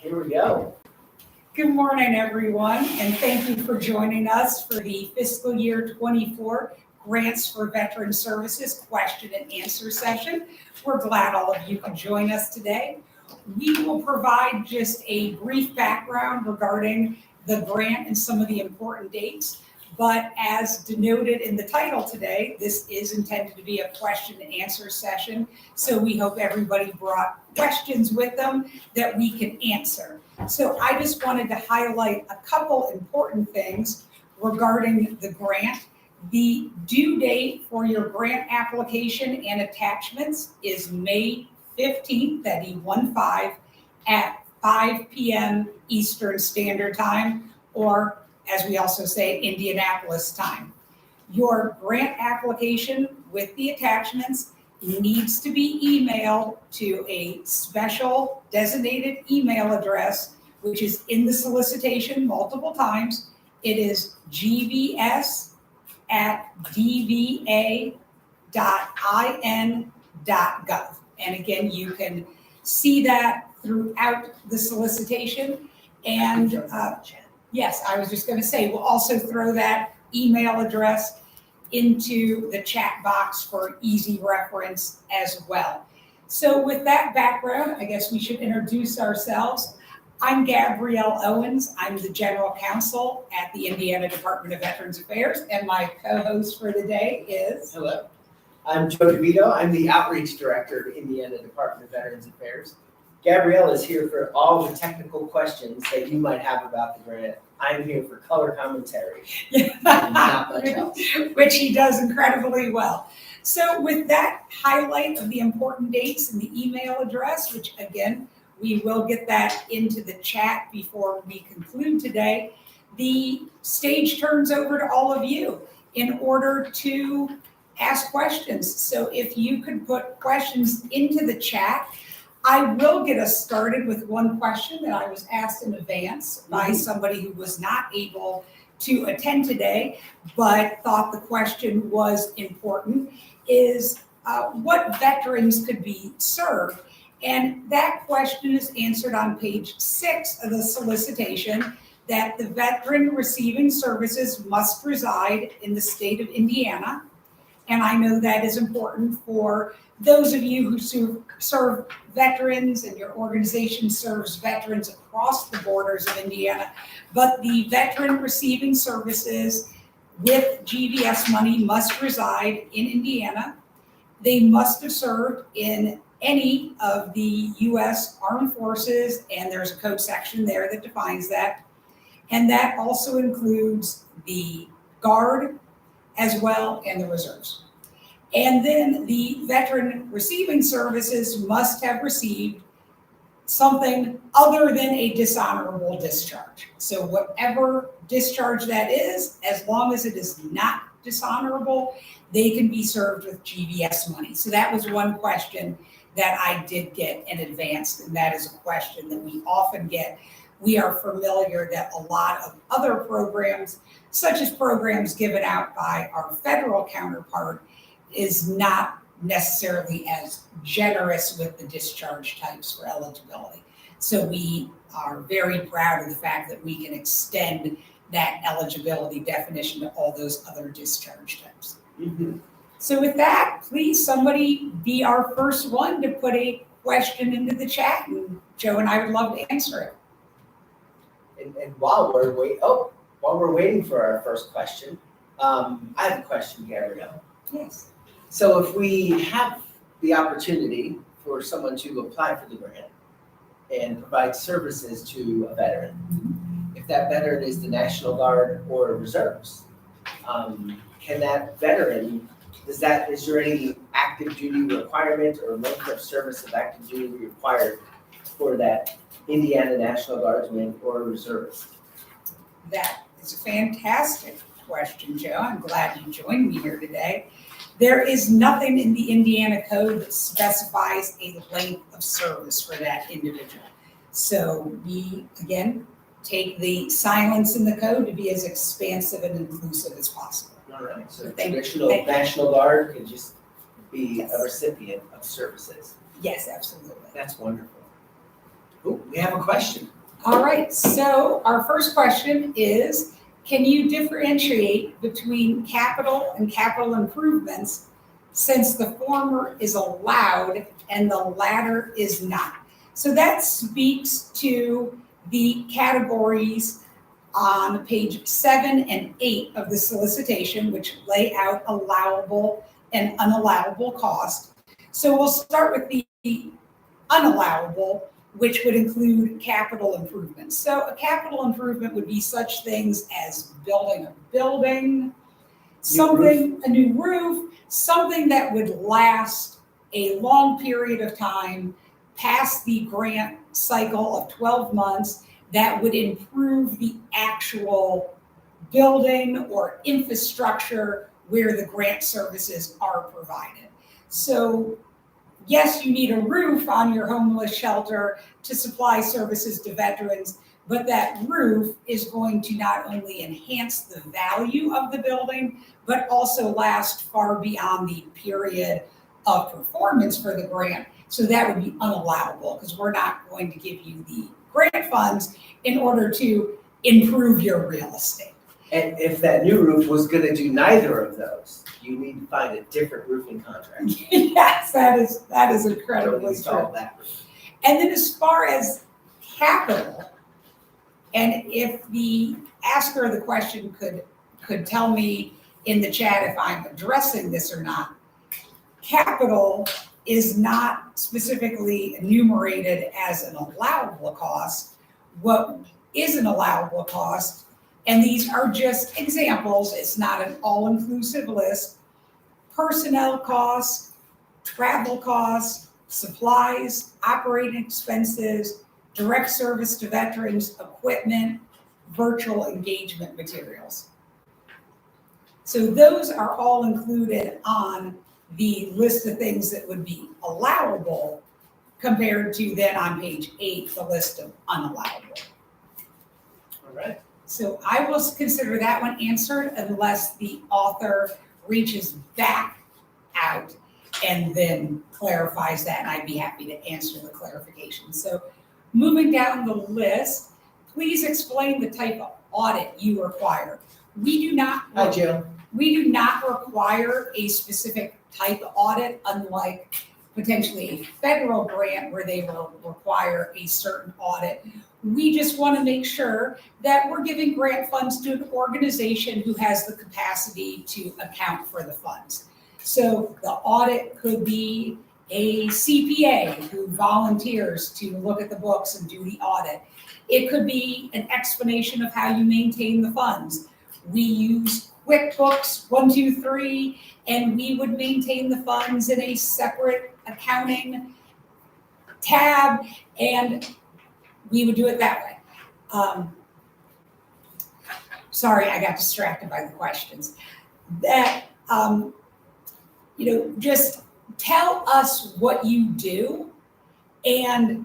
Here we go. Good morning, everyone, and thank you for joining us for the fiscal year 24 Grants for Veteran Services question and answer session. We're glad all of you could join us today. We will provide just a brief background regarding the grant and some of the important dates. But as denoted in the title today, this is intended to be a question and answer session. So we hope everybody brought questions with them that we can answer. So I just wanted to highlight a couple important things regarding the grant. The due date for your grant application and attachments is May 15th, that'd be 1/5 at 5 p.m. Eastern Standard Time, or as we also say, Indianapolis time. Your grant application with the attachments needs to be emailed to a special designated email address, which is in the solicitation multiple times. It is gvs@dva.in.gov. And again, you can see that throughout the solicitation. And yes, I was just going to say, we'll also throw that email address into the chat box for easy reference as well. So with that background, I guess we should introduce ourselves. I'm Gabrielle Owens. I'm the General Counsel at the Indiana Department of Veterans Affairs, and my co-host for the day is... Hello. I'm Joe DeVito. I'm the Outreach Director at Indiana Department of Veterans Affairs. Gabrielle is here for all the technical questions that you might have about the grant. I'm here for color commentary, not much else. Which he does incredibly well. So with that highlight of the important dates and the email address, which again, we will get that into the chat before we conclude today, the stage turns over to all of you in order to ask questions. So if you could put questions into the chat, I will get us started with one question that I was asked in advance by somebody who was not able to attend today, but thought the question was important, is what veterans could be served? And that question is answered on page 6 of the solicitation, that the veteran receiving services must reside in the state of Indiana. And I know that is important for those of you who serve veterans, and your organization serves veterans across the borders of Indiana. But the veteran receiving services with GVS money must reside in Indiana. They must have served in any of the U.S. Armed Forces, and there's a code section there that defines that. And that also includes the Guard as well, and the reserves. And then the veteran receiving services must have received something other than a dishonorable discharge. So whatever discharge that is, as long as it is not dishonorable, they can be served with GVS money. So that was one question that I did get in advance, and that is a question that we often get. We are familiar that a lot of other programs, such as programs given out by our federal counterpart, is not necessarily as generous with the discharge types for eligibility. So we are very proud of the fact that we can extend that eligibility definition to all those other discharge types. So with that, please somebody be our first one to put a question into the chat, and Joe and I would love to answer it. And while we're waiting for our first question, I have a question, Gabrielle. Yes. So if we have the opportunity for someone to apply for the grant and provide services to a veteran, if that veteran is the National Guard or reserves, can that veteran, is there any active duty requirement or length of service of active duty required for that Indiana National Guardsman or reservist? That is a fantastic question, Joe. I'm glad you joined me here today. There is nothing in the Indiana code that specifies a length of service for that individual. So we, again, take the silence in the code to be as expansive and inclusive as possible. All right, so traditional National Guard can just be a recipient of services. Yes, absolutely. That's wonderful. Oh, we have a question. All right, so our first question is, can you differentiate between capital and capital improvements since the former is allowed and the latter is not? So that speaks to the categories on page 7 and 8 of the solicitation, which lay out allowable and unallowable cost. So we'll start with the unallowable, which would include capital improvements. So a capital improvement would be such things as building a building, a new roof, something that would last a long period of time past the grant cycle of 12 months that would improve the actual building or infrastructure where the grant services are provided. So yes, you need a roof on your homeless shelter to supply services to veterans, but that roof is going to not only enhance the value of the building, but also last far beyond the period of performance for the grant. So that would be unallowable because we're not going to give you the grant funds in order to improve your real estate. And if that new roof was gonna do neither of those, you need to find a different roofing contractor. Yes, that is Don't incredibly install true. that roof. And then as far as capital, and if the asker of the question could tell me in the chat if I'm addressing this or not, capital is not specifically enumerated as an allowable cost. What is an allowable cost, and these are just examples, it's not an all-inclusive list: personnel costs, travel costs, supplies, operating expenses, direct service to veterans, equipment, virtual engagement materials. So those are all included on the list of things that would be allowable compared to then on page 8, the list of unallowable. All right. So I will consider that one answered unless the author reaches back out and then clarifies that, and I'd be happy to answer the clarification. So moving down the list, please explain the type of audit you require. We do not. Hi, Jill. We do not require a specific type of audit, unlike potentially a federal grant where they will require a certain audit. We just want to make sure that we're giving grant funds to an organization who has the capacity to account for the funds. So the audit could be a CPA who volunteers to look at the books and do the audit. It could be an explanation of how you maintain the funds. We use QuickBooks 123, and we would maintain the funds in a separate accounting tab, and we would do it that way. Sorry, I got distracted by the questions. That, just tell us what you do, and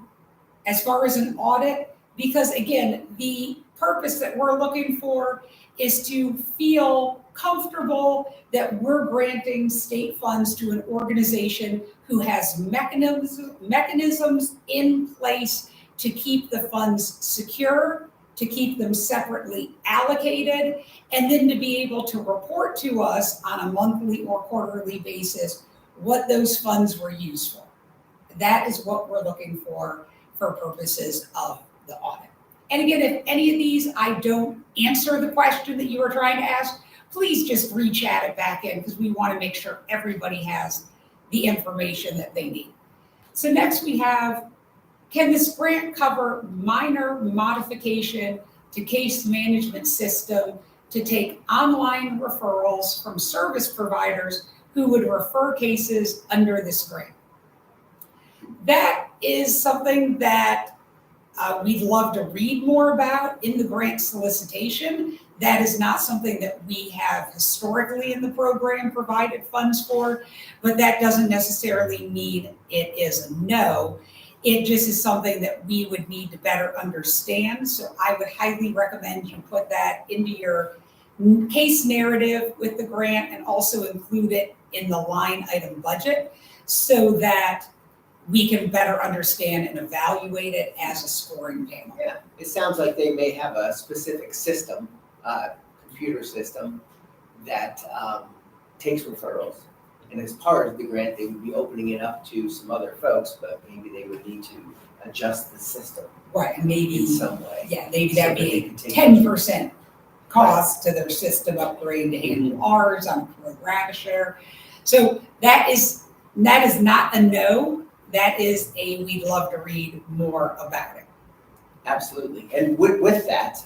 as far as an audit, because again, the purpose that we're looking for is to feel comfortable that we're granting state funds to an organization who has mechanisms in place to keep the funds secure, to keep them separately allocated, and then to be able to report to us on a monthly or quarterly basis what those funds were used for. That is what we're looking for purposes of the audit. And again, if any of these I don't answer the question that you were trying to ask, please just re-chat it back in, because we want to make sure everybody has the information that they need. So next we have, can this grant cover minor modification to case management system to take online referrals from service providers who would refer cases under this grant? That is something that we'd love to read more about in the grant solicitation. That is not something that we have historically in the program provided funds for, but that doesn't necessarily mean it is a no. It just is something that we would need to better understand. So I would highly recommend you put that into your case narrative with the grant and also include it in the line item budget so that we can better understand and evaluate it as a scoring panel. Yeah, it sounds like they may have a specific system, computer system that takes referrals. And as part of the grant, they would be opening it up to some other folks, but maybe they would need to adjust the system Right, and maybe, in some way. yeah, maybe so that'd that they be can take 10% cost to their system upgrade to handle ours on program share. So that is not a no, that is a we'd love to read more about it. Absolutely. And with that,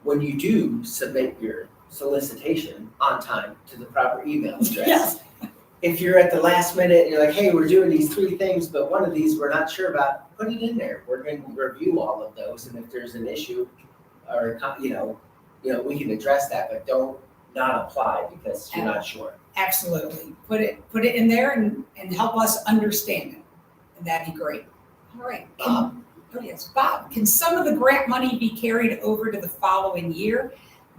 when you do submit your solicitation on time to the proper email address, Yes. if you're at the last minute, you're like, hey, we're doing these 3 things, but one of these we're not sure about, put it in there. We're going to review all of those, and if there's an issue, or we can address that, but don't not apply because you're not sure. Absolutely. Put it in there and help us understand it. And that'd be great. All right. Oh yes, Bob, can some of the grant money be carried over to the following year?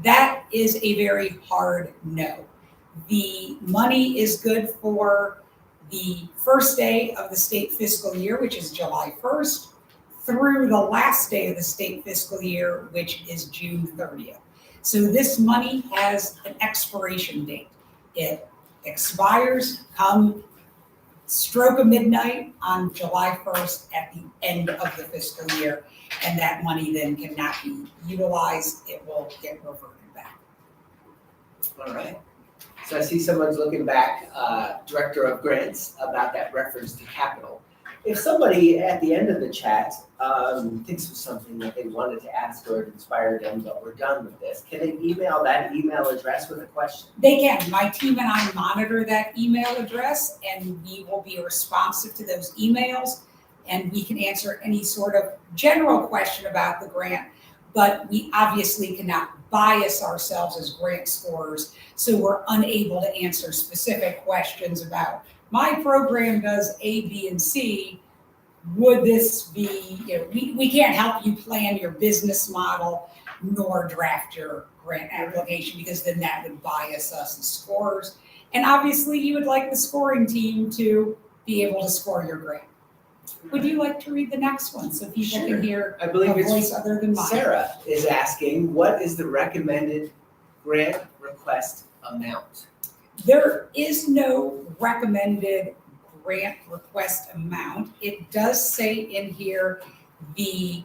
That is a very hard no. The money is good for the first day of the state fiscal year, which is July 1st, through the last day of the state fiscal year, which is June 30th. So this money has an expiration date. It expires come stroke of midnight on July 1st at the end of the fiscal year, and that money then cannot be utilized. It will get reverted back. All right. So I see someone's looking back, Director of Grants, about that reference to capital. If somebody at the end of the chat thinks of something that they wanted to ask or it inspired them, but we're done with this, can they email that email address with a question? They can. My team and I monitor that email address, and we will be responsive to those emails, and we can answer any sort of general question about the grant, but we obviously cannot bias ourselves as grant scorers, so we're unable to answer specific questions about my program does A, B, and C. Would this be, we can't help you plan your business model nor draft your grant application, because then that would bias us as scorers. And obviously you would like the scoring team to be able to score your grant. Would you like to read the next one so people Sure. can hear I believe a voice other than mine? Sarah is asking, what is the recommended grant request amount? There is no recommended grant request amount. It does say in here the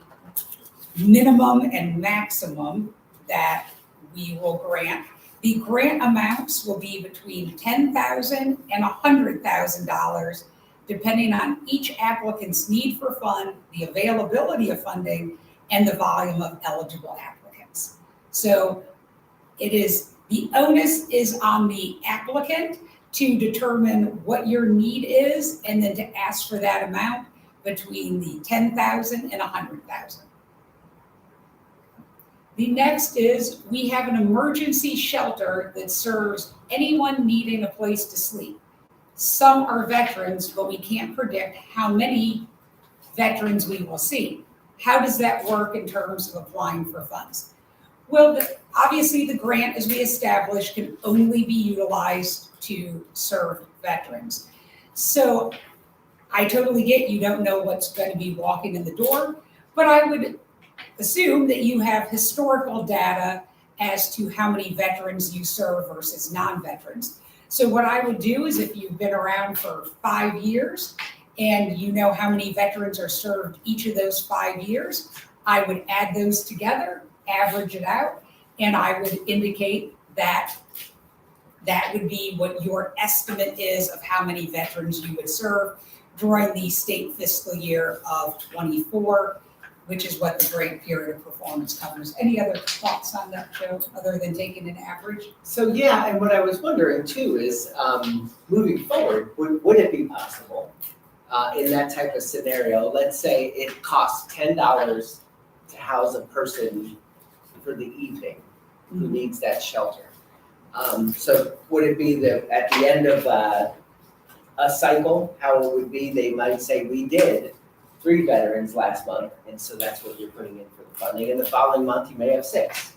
minimum and maximum that we will grant. The grant amounts will be between $10,000 and $100,000, depending on each applicant's need for fund, the availability of funding, and the volume of eligible applicants. So the onus is on the applicant to determine what your need is, and then to ask for that amount between the $10,000 and $100,000. The next is, we have an emergency shelter that serves anyone needing a place to sleep. Some are veterans, but we can't predict how many veterans we will see. How does that work in terms of applying for funds? Well, obviously the grant, as we established, can only be utilized to serve veterans. So I totally get you don't know what's going to be walking in the door, but I would assume that you have historical data as to how many veterans you serve versus non-veterans. So what I would do is, if you've been around for 5 years and you know how many veterans are served each of those 5 years, I would add those together, average it out, and I would indicate that that would be what your estimate is of how many veterans you would serve during the state fiscal year of 24, which is what the grant period of performance covers. Any other thoughts on that, Joe, other than taking an average? So yeah, and what I was wondering too is, moving forward, would it be possible in that type of scenario, let's say it costs $10 to house a person for the evening who needs that shelter. So would it be that at the end of a cycle, how it would be, they might say, we did 3 veterans last month, and so that's what you're putting in for the funding. And the following month, you may have 6.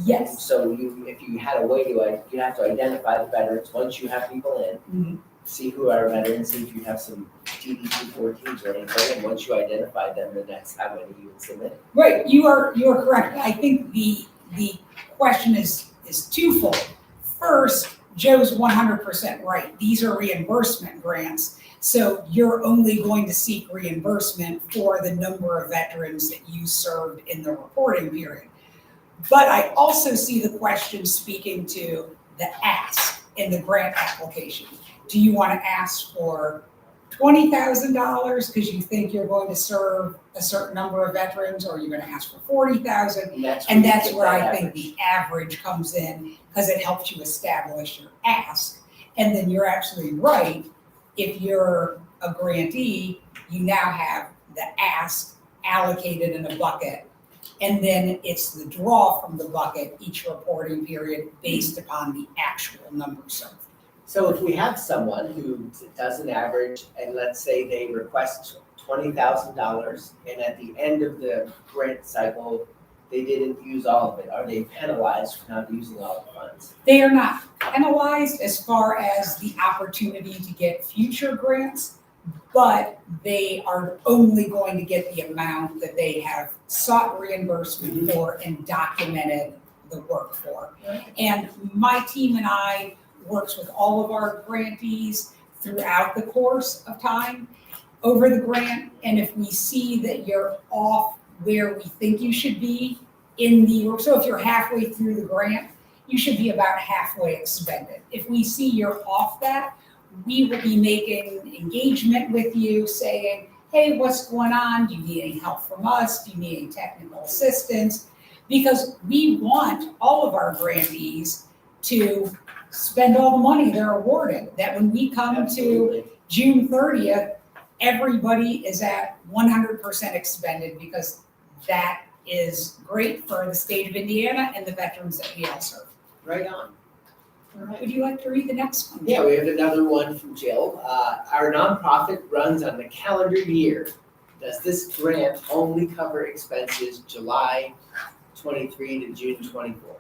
Yes. So if you had a way to, you have to identify the veterans once you have people in. see who are veterans, see if you have some TD-214s or anything, and once you identify them, then that's how many you would submit. Right, you are correct. I think the question is twofold. First, Joe's 100% right. These are reimbursement grants, so you're only going to seek reimbursement for the number of veterans that you served in the reporting period. But I also see the question speaking to the ask in the grant application. Do you want to ask for $20,000 because you think you're going to serve a certain number of veterans, or you're going to ask for $40,000? And that's where I think the average comes in, because it helps you establish your ask. And then you're absolutely right. If you're a grantee, you now have the ask allocated in a bucket, and then it's the draw from the bucket each reporting period based upon the actual number served. So if we have someone who does an average, and let's say they request $20,000, and at the end of the grant cycle, they didn't use all of it, are they penalized for not using all the funds? They are not penalized as far as the opportunity to get future grants, but they are only going to get the amount that they have sought reimbursement for and documented the work for. And my team and I works with all of our grantees throughout the course of time over the grant. And if we see that you're off where we think you should be in the, so if you're halfway through the grant, you should be about halfway expended. If we see you're off that, we will be making engagement with you saying, hey, what's going on? Do you need any help from us? Do you need any technical assistance? Because we want all of our grantees to spend all the money they're awarded, that when we come to June 30th, everybody is at 100% expended, because that is great for the state of Indiana and the veterans that we all serve. Right on. All right. Would you like to read the next one? Yeah, we have another one from Jill. Our nonprofit runs on the calendar year. Does this grant only cover expenses July 23 to June 24?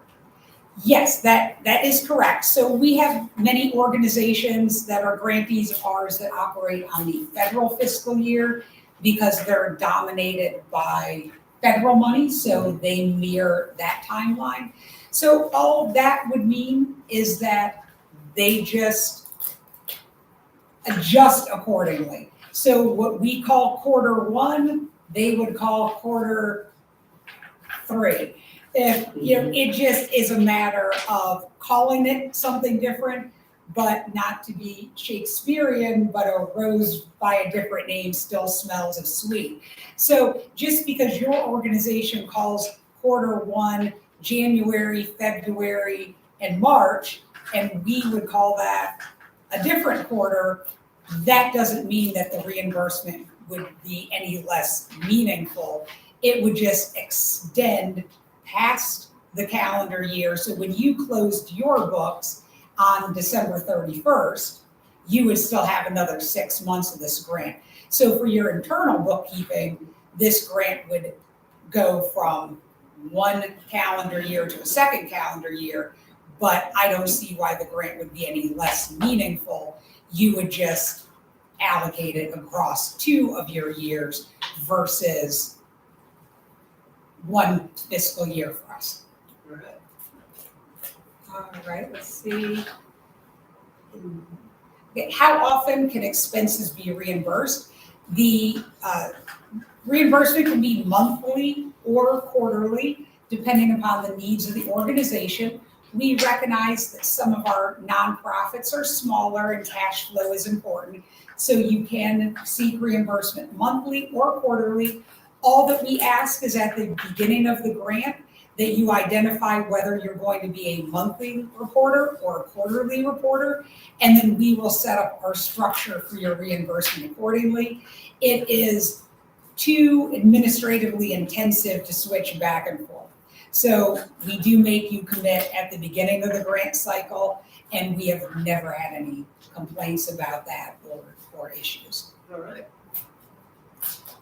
Yes, that is correct. So we have many organizations that are grantees of ours that operate on the federal fiscal year, because they're dominated by federal money, so they mirror that timeline. So all that would mean is that they just adjust accordingly. So what we call quarter one, they would call quarter three. If, you know, it just is a matter of calling it something different, but not to be Shakespearean, but a rose by a different name still smells as sweet. So just because your organization calls quarter one January, February, and March, and we would call that a different quarter, that doesn't mean that the reimbursement would be any less meaningful. It would just extend past the calendar year. So when you closed your books on December 31st, you would still have another 6 months of this grant. So for your internal bookkeeping, this grant would go from one calendar year to a second calendar year, but I don't see why the grant would be any less meaningful. You would just allocate it across 2 of your years versus one fiscal year for us. All right, let's see. Okay, how often can expenses be reimbursed? The reimbursement can be monthly or quarterly, depending upon the needs of the organization. We recognize that some of our nonprofits are smaller and cash flow is important, so you can seek reimbursement monthly or quarterly. All that we ask is at the beginning of the grant that you identify whether you're going to be a monthly reporter or a quarterly reporter, and then we will set up our structure for your reimbursement accordingly. It is too administratively intensive to switch back and forth. So we do make you commit at the beginning of the grant cycle, and we have never had any complaints about that or issues. All right.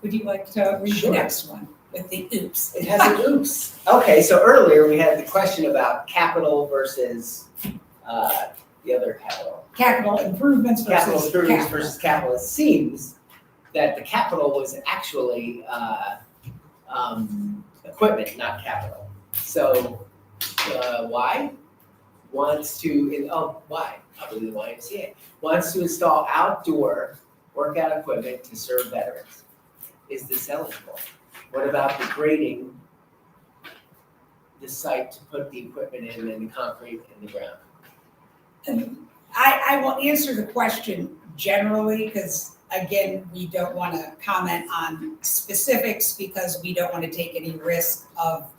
Would you like to read Sure. the next one with the oops? It has an oops. Okay, so earlier we had the question about capital versus the other capital. Capital improvements Capital versus improvements capital. versus capital. It seems that the capital was actually equipment, not capital. So why? Wants to, why? Probably the YMCA. Wants to install outdoor workout equipment to serve veterans. Is this eligible? What about the grading the site to put the equipment in and the concrete in the ground? I will answer the question generally, because again, we don't want to comment on specifics because we don't want to take any risk of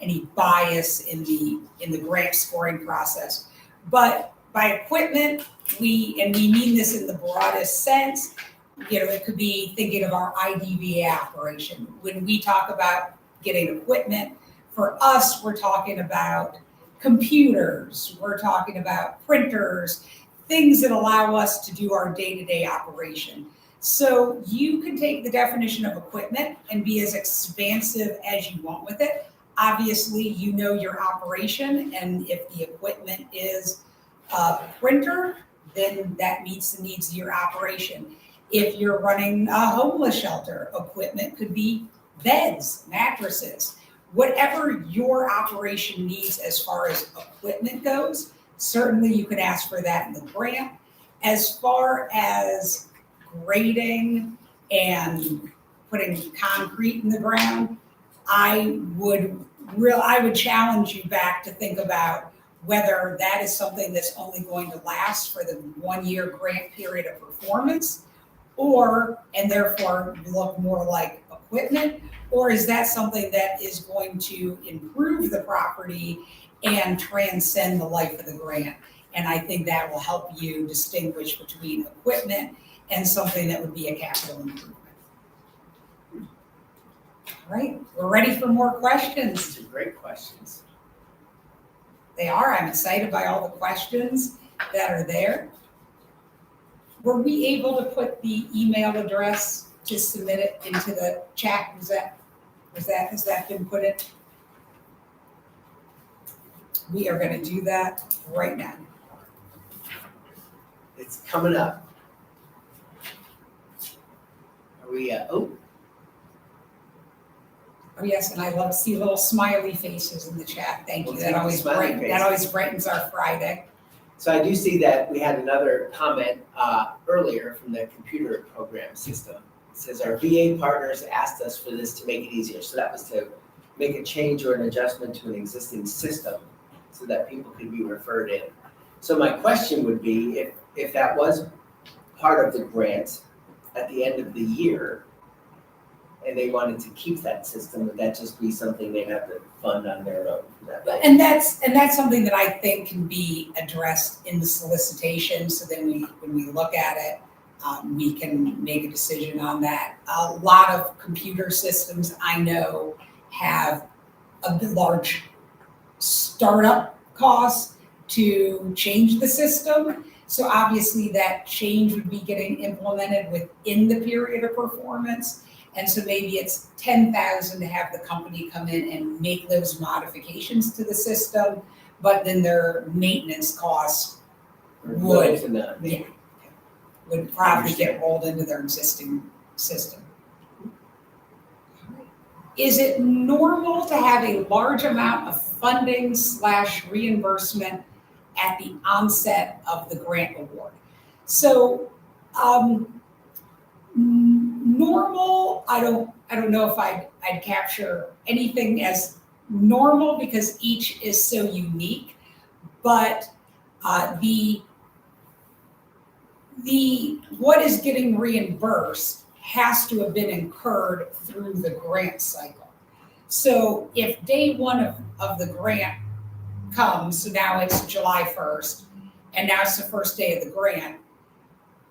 any bias in the grant scoring process. But by equipment, we mean this in the broadest sense, it could be thinking of our IDVA operation. When we talk about getting equipment, for us, we're talking about computers, we're talking about printers, things that allow us to do our day-to-day operation. So you can take the definition of equipment and be as expansive as you want with it. Obviously, you know your operation, and if the equipment is a printer, then that meets the needs of your operation. If you're running a homeless shelter, equipment could be beds, mattresses. Whatever your operation needs as far as equipment goes, certainly you could ask for that in the grant. As far as grading and putting concrete in the ground, I would challenge you back to think about whether that is something that's only going to last for the 1 year grant period of performance, and therefore look more like equipment, or is that something that is going to improve the property and transcend the life of the grant? And I think that will help you distinguish between equipment and something that would be a capital improvement. All right, we're ready for more questions. These are great questions. They are. I'm excited by all the questions that are there. Were we able to put the email address to submit it into the chat? Has that been put in? We are going to do that right now. It's coming up. Are we, Oh yes, and I love to see little smiley faces in the chat. Thank you. That always brightens our Friday. So I do see that we had another comment earlier from the computer program system. It says our VA partners asked us for this to make it easier. So that was to make a change or an adjustment to an existing system so that people could be referred in. So my question would be, if that was part of the grant at the end of the year, and they wanted to keep that system, would that just be something they'd have to fund on their own? And that's something that I think can be addressed in the solicitation. So then when we look at it, we can make a decision on that. A lot of computer systems I know have a large startup cost to change the system. So obviously that change would be getting implemented within the period of performance. And so maybe it's $10,000 to have the company come in and make those modifications to the system, but then their maintenance costs would probably get rolled into their existing system. Is it normal to have a large amount of funding / reimbursement at the onset of the grant award? So, normal, I don't know if I'd capture anything as normal because each is so unique, but what is getting reimbursed has to have been incurred through the grant cycle. So if day one of the grant comes, so now it's July 1st, and now it's the first day of the grant,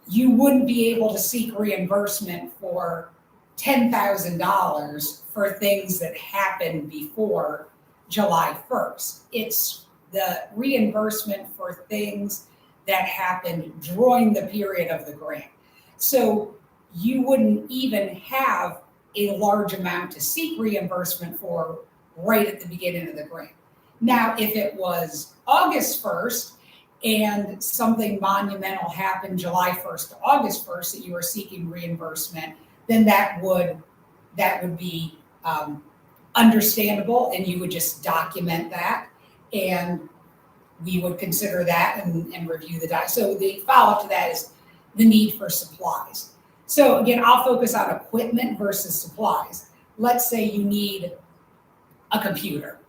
you wouldn't be able to seek reimbursement for $10,000 for things that happened before July 1st. It's the reimbursement for things that happened during the period of the grant. So you wouldn't even have a large amount to seek reimbursement for right at the beginning of the grant. Now, if it was August 1st and something monumental happened July 1st to August 1st that you are seeking reimbursement, then that would be understandable, and you would just document that, and we would consider that and review the doc. So the follow-up to that is the need for supplies. So again, I'll focus on equipment versus supplies. Let's say you need a computer.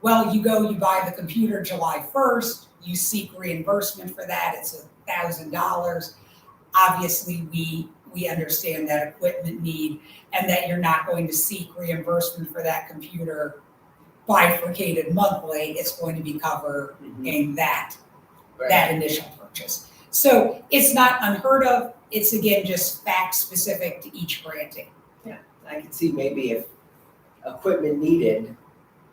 Well, you buy the computer July 1st, you seek reimbursement for that, it's $1,000. Obviously, we understand that equipment need and that you're not going to seek reimbursement for that computer bifurcated monthly. It's going to be covering that initial purchase. So it's not unheard of. It's again just fact specific to each grantee. Yeah, I can see maybe if equipment needed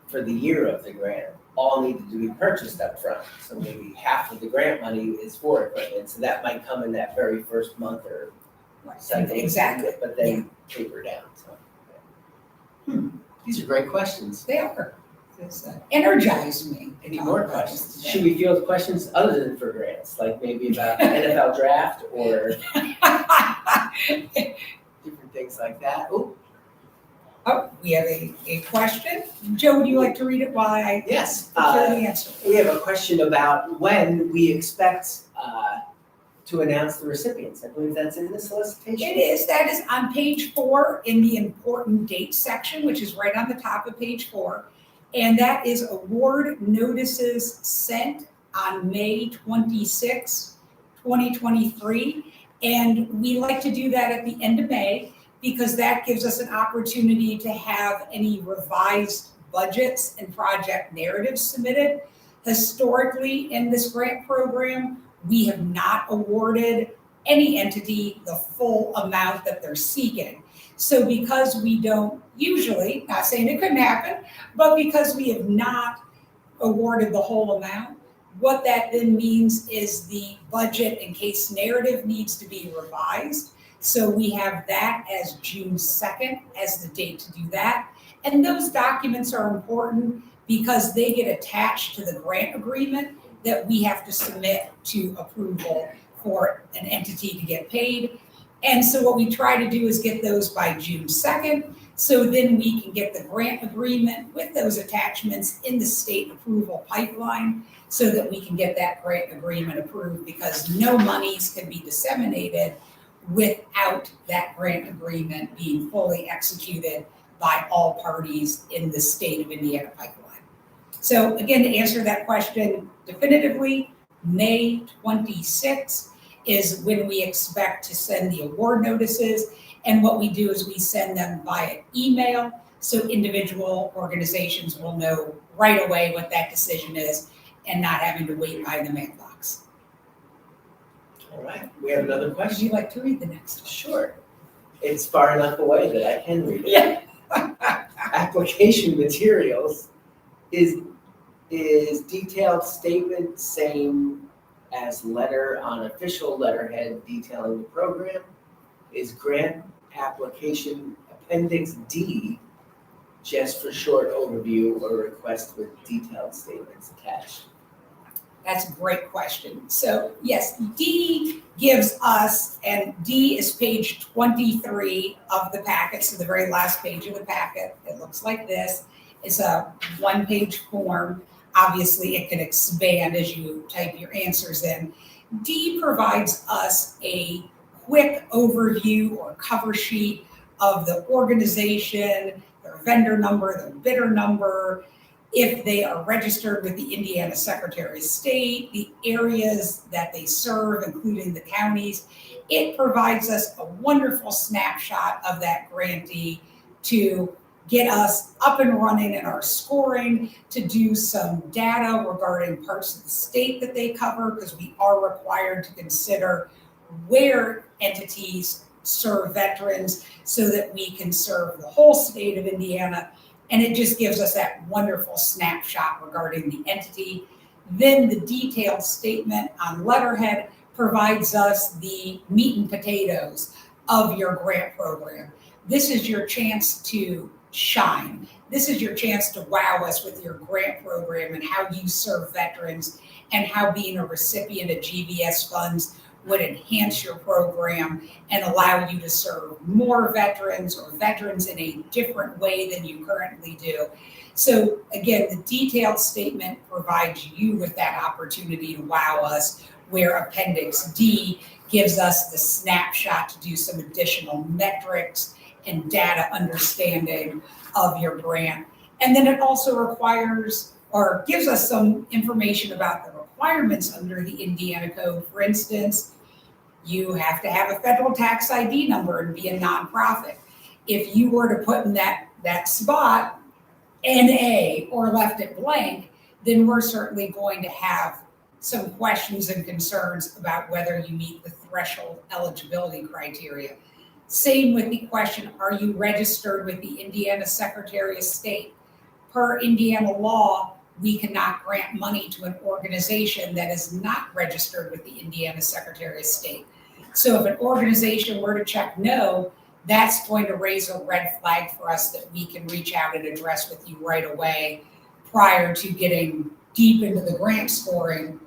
for the year of the grant all needed to be purchased up front. So maybe half of the grant money is for equipment. So that might come in that very first month or second. Exactly. But then taper down. So these are great questions. They are. Energize me. Any more questions? Should we field questions other than for grants, like maybe about NFL draft or different things like that? Oh, we have a question. Joe, would you like to read it while I Yes. prepare the answer? We have a question about when we expect to announce the recipients. I believe that's in the solicitation. It is. That is on page 4 in the important dates section, which is right on the top of page 4. And that is award notices sent on May 26, 2023. And we like to do that at the end of May because that gives us an opportunity to have any revised budgets and project narratives submitted. Historically, in this grant program, we have not awarded any entity the full amount that they're seeking. So because we don't usually, not saying it couldn't happen, but because we have not awarded the whole amount, what that then means is the budget and case narrative needs to be revised. So we have that as June 2nd as the date to do that. And those documents are important because they get attached to the grant agreement that we have to submit to approval for an entity to get paid. And so what we try to do is get those by June 2nd, so then we can get the grant agreement with those attachments in the state approval pipeline so that we can get that grant agreement approved, because no monies can be disseminated without that grant agreement being fully executed by all parties in the state of Indiana pipeline. So again, to answer that question definitively, May 26th is when we expect to send the award notices. And what we do is we send them via email, so individual organizations will know right away what that decision is and not having to wait by the mailbox. All right, we have another Would question. you like to read the next one? Sure. It's far enough away that I can read it. Yeah. Application materials is detailed statement same as letter on official letterhead detailing the program? Is grant application appendix D just for short overview or request with detailed statements attached? That's a great question. So yes, D gives us, and D is page 23 of the packet, so the very last page of the packet. It looks like this. It's a one-page form. Obviously, it can expand as you type your answers in. D provides us a quick overview or cover sheet of the organization, their vendor number, their bidder number, if they are registered with the Indiana Secretary of State, the areas that they serve, including the counties. It provides us a wonderful snapshot of that grantee to get us up and running in our scoring, to do some data regarding parts of the state that they cover, because we are required to consider where entities serve veterans so that we can serve the whole state of Indiana. And it just gives us that wonderful snapshot regarding the entity. Then the detailed statement on letterhead provides us the meat and potatoes of your grant program. This is your chance to shine. This is your chance to wow us with your grant program and how you serve veterans and how being a recipient of GVS funds would enhance your program and allow you to serve more veterans or veterans in a different way than you currently do. So again, the detailed statement provides you with that opportunity to wow us, where Appendix D gives us the snapshot to do some additional metrics and data understanding of your grant. And then it also requires or gives us some information about the requirements under the Indiana Code. For instance, you have to have a federal tax ID number and be a nonprofit. If you were to put in that spot NA or left it blank, then we're certainly going to have some questions and concerns about whether you meet the threshold eligibility criteria. Same with the question, are you registered with the Indiana Secretary of State? Per Indiana law, we cannot grant money to an organization that is not registered with the Indiana Secretary of State. So if an organization were to check no, that's going to raise a red flag for us that we can reach out and address with you right away prior to getting deep into the grant scoring,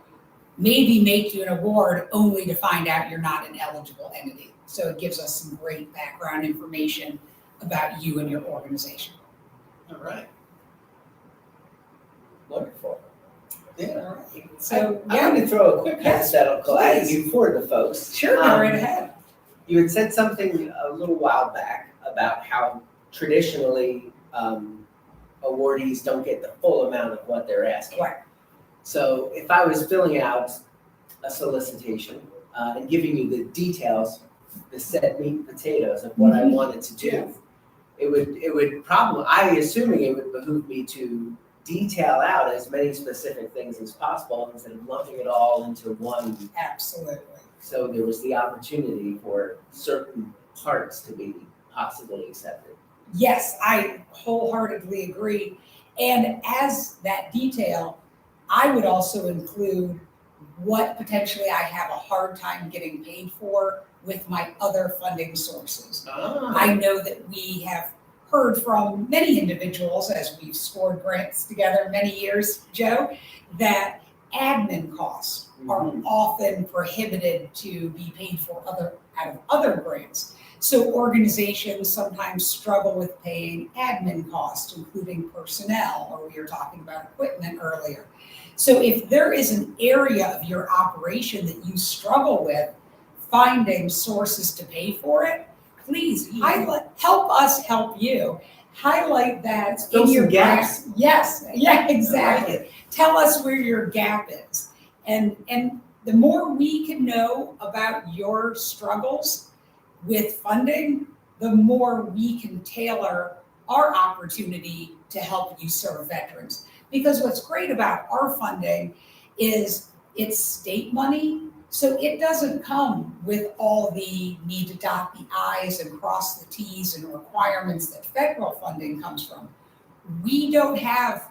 maybe make you an award only to find out you're not an eligible entity. So it gives us some great background information about you and your organization. All right. Wonderful. Yeah. All right. So I'm going to throw a quick hypothetical at you for the folks. Sure, go right ahead. You had said something a little while back about how traditionally awardees don't get the full amount of what they're asking. Right. So if I was filling out a solicitation and giving you the details, the set meat and potatoes of what I wanted to do, Yeah. it would probably, assuming it would behoove me to detail out as many specific things as possible instead of lumping it all into one. Absolutely. So there was the opportunity for certain parts to be possibly accepted. Yes, I wholeheartedly agree. And as that detail, I would also include what potentially I have a hard time getting paid for with my other funding sources. I know that we have heard from many individuals as we've scored grants together many years, Joe, that admin costs are often prohibited to be paid for out of other grants. So organizations sometimes struggle with paying admin costs, including personnel, or we were talking about equipment earlier. So if there is an area of your operation that you struggle with finding sources to pay for it, please help us help you. Highlight that in your gaps. Yes, yeah, exactly. Right. Tell us where your gap is. And the more we can know about your struggles with funding, the more we can tailor our opportunity to help you serve veterans. Because what's great about our funding is it's state money, so it doesn't come with all the need to dot the I's and cross the T's and requirements that federal funding comes from. We don't have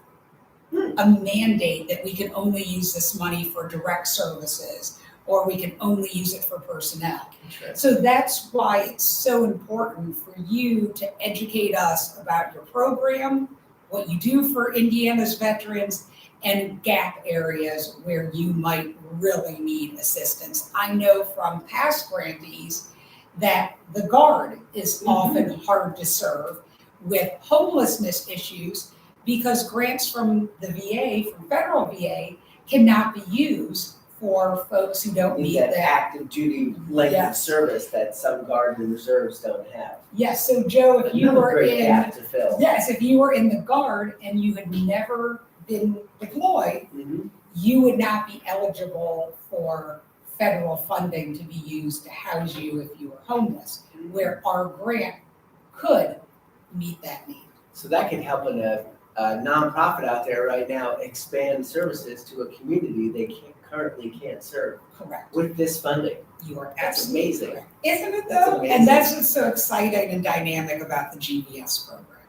a mandate that we can only use this money for direct services or we can only use it for personnel. So that's why it's so important for you to educate us about your program, what you do for Indiana's veterans, and gap areas where you might really need assistance. I know from past grantees that the Guard is often hard to serve with homelessness issues because grants from the VA, from federal VA, cannot be used for folks who don't meet that that active duty length of service that some Guard and reserves don't have. Yes, so Joe, if you were gap to fill. Yes, if you were in the Guard and you had never been deployed, you would not be eligible for federal funding to be used to house you if you were homeless, where our grant could meet that need. So that could help a nonprofit out there right now expand services to a community they currently can't serve. Correct. With this funding. You are That's absolutely amazing. correct. Isn't it That's though? amazing. And that's what's so exciting and dynamic about the GVS program.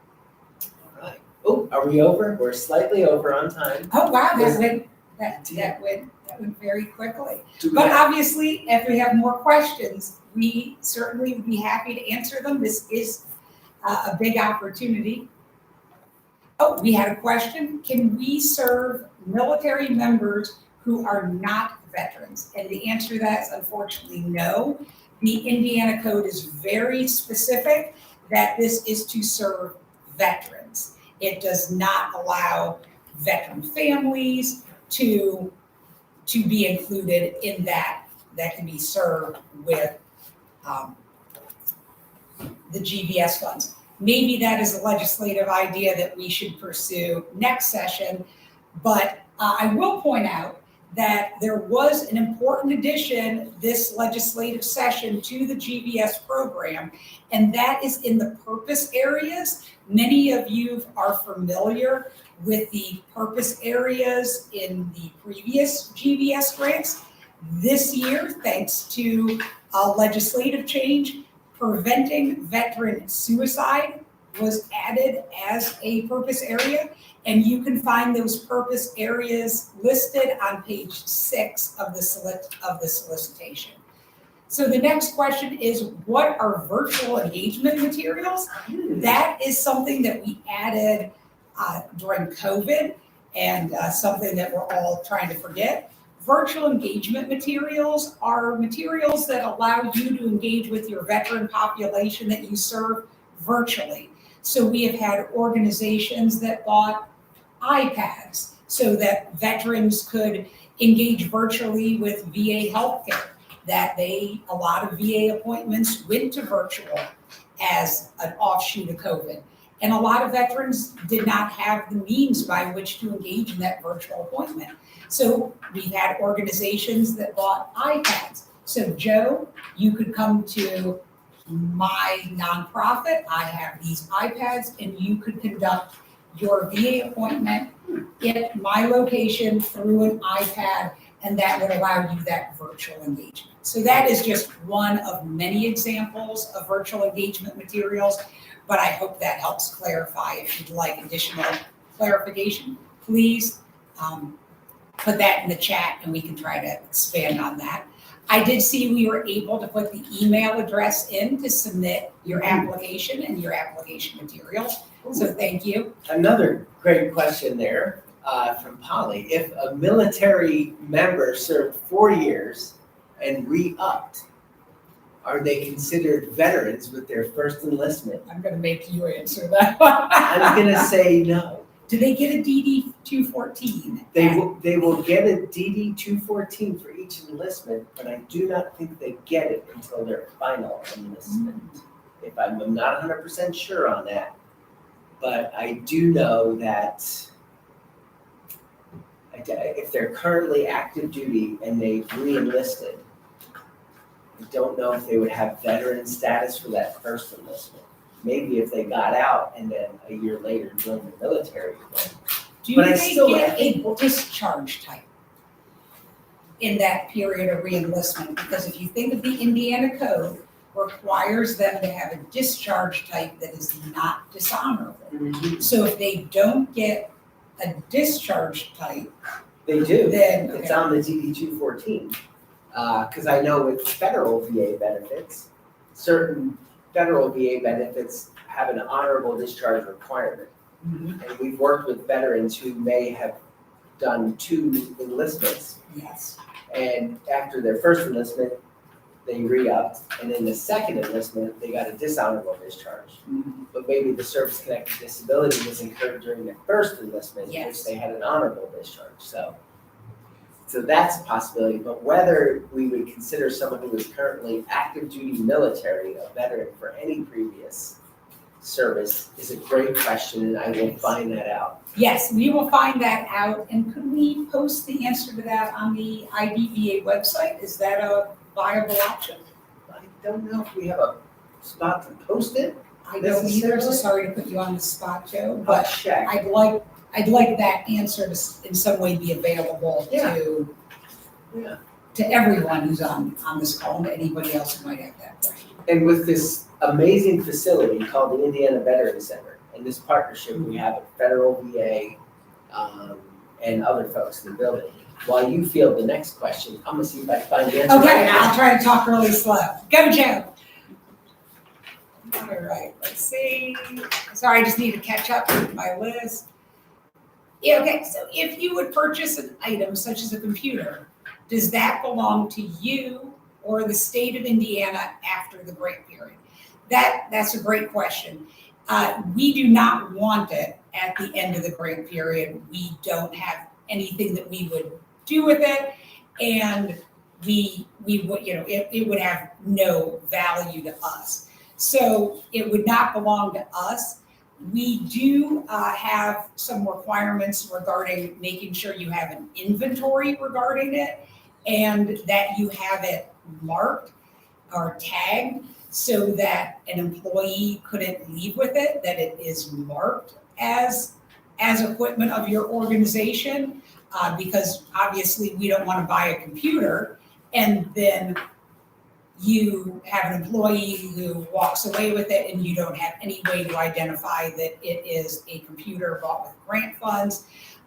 All right. Oh, are we over? We're slightly over on time. Oh wow, that went very quickly. But have, obviously, if we have more questions, we certainly would be happy to answer them. This is a big opportunity. Oh, we had a question. Can we serve military members who are not veterans? And the answer to that is unfortunately no. The Indiana code is very specific that this is to serve veterans. It does not allow veteran families to be included in that can be served with the GVS funds. Maybe that is a legislative idea that we should pursue next session, but I will point out that there was an important addition this legislative session to the GVS program, and that is in the purpose areas. Many of you are familiar with the purpose areas in the previous GVS grants. This year, thanks to a legislative change, preventing veteran suicide was added as a purpose area, and you can find those purpose areas listed on page 6 of the solicitation. So the next question is, what are virtual engagement materials? That is something that we added during COVID, and something that we're all trying to forget. Virtual engagement materials are materials that allow you to engage with your veteran population that you serve virtually. So we have had organizations that bought iPads so that veterans could engage virtually with VA healthcare, that a lot of VA appointments went to virtual as an offshoot of COVID. And a lot of veterans did not have the means by which to engage in that virtual appointment. So we've had organizations that bought iPads. So Joe, you could come to my nonprofit, I have these iPads, and you could conduct your VA appointment at my location through an iPad, and that would allow you that virtual engagement. So that is just one of many examples of virtual engagement materials, but I hope that helps clarify. If you'd like additional clarification, please put that in the chat and we can try to expand on that. I did see we were able to put the email address in to submit your application and your application materials. So thank you. Another great question there from Polly. If a military member served 4 years and re-upped, are they considered veterans with their first enlistment? I'm going to make you answer that one. I'm going to say no. Do they get a DD 214? They will get a DD 214 for each enlistment, but I do not think they get it until their final enlistment. If I'm not 100% sure on that, but I do know that if they're currently active duty and they've re-enlisted, I don't know if they would have veteran status for that first enlistment. Maybe if they got out and then a year later joined the military. Do they get a discharge type in that period of re-enlistment? Because if you think of the Indiana code, requires them to have a discharge type that is not dishonorable. Mm-hmm. So if they don't get a discharge type, they do. Then it's on the DD 214. Because I know with federal VA benefits, certain federal VA benefits have an honorable discharge requirement. Mm-hmm. And we've worked with veterans who may have done 2 enlistments. Yes. And after their first enlistment, they re-upped. And in the second enlistment, they got a dishonorable discharge. Mm-hmm. But maybe the service-connected disability was incurred during their first enlistment, yes, which they had an honorable discharge. So that's a possibility, but whether we would consider someone who is currently active duty military a veteran for any previous service is a great question, and I will find that out. Yes, we will find that out, and could we post the answer to that on the IDVA website? Is that a viable option? I don't know if we have a spot to post it. I don't either, so sorry to put you on the spot, Joe, but check. I'd like that answer to in some way be available to everyone who's on this call and to anybody else who might have that question. And with this amazing facility called the Indiana Veterans Center and this partnership we have with federal VA and other folks in the building, while you field the next question, I'm gonna see if I can find the answer. Okay, I'll try to talk really slow. Go, Joe. All right, let's see. Sorry, I just need to catch up with my list. Yeah, okay, so if you would purchase an item such as a computer, does that belong to you or the state of Indiana after the grant period? That's a great question. We do not want it at the end of the grant period. We don't have anything that we would do with it, and we would, it would have no value to us. So it would not belong to us. We do have some requirements regarding making sure you have an inventory regarding it and that you have it marked or tagged so that an employee couldn't leave with it, that it is marked as equipment of your organization, because obviously we don't want to buy a computer and then you have an employee who walks away with it and you don't have any way to identify that it is a computer bought with grant funds.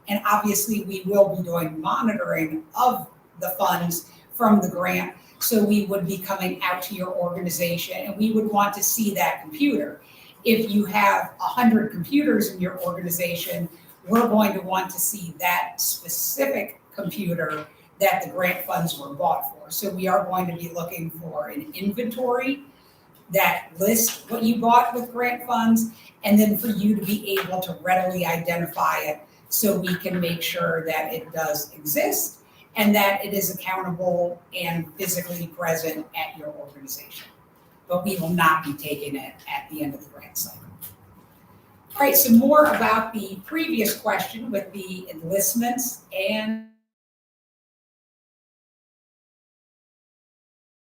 And obviously we will be doing monitoring of the funds from the grant. So we would be coming out to your organization and we would want to see that computer. If you have 100 computers in your organization, we're going to want to see that specific computer that the grant funds were bought for. So we are going to be looking for an inventory that lists what you bought with grant funds, and then for you to be able to readily identify it so we can make sure that it does exist and that it is accountable and physically present at your organization. But we will not be taking it at the end of the grant cycle. All right, so more about the previous question with the enlistments and